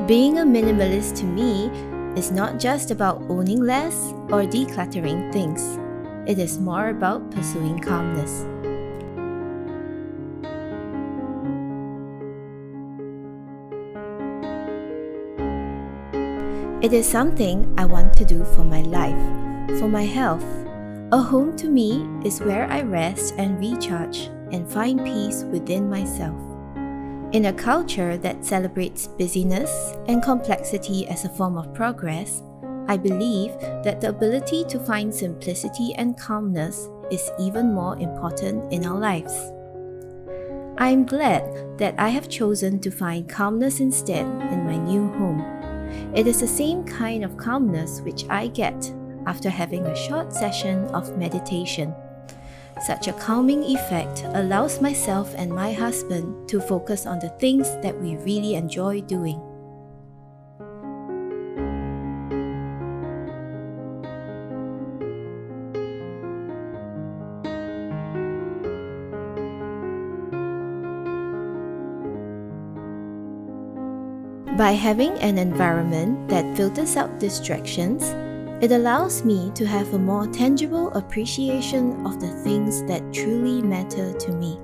Being a minimalist to me is not just about owning less or decluttering things. It is more about pursuing calmness. It is something I want to do for my life, for my health. A home to me is where I rest and recharge and find peace within myself. In a culture that celebrates busyness and complexity as a form of progress, I believe that the ability to find simplicity and calmness is even more important in our lives. I am glad that I have chosen to find calmness instead in my new home. It is the same kind of calmness which I get after having a short session of meditation. Such a calming effect allows myself and my husband to focus on the things that we really enjoy doing. By having an environment that filters out distractions, it allows me to have a more tangible appreciation of the things that truly matter to me.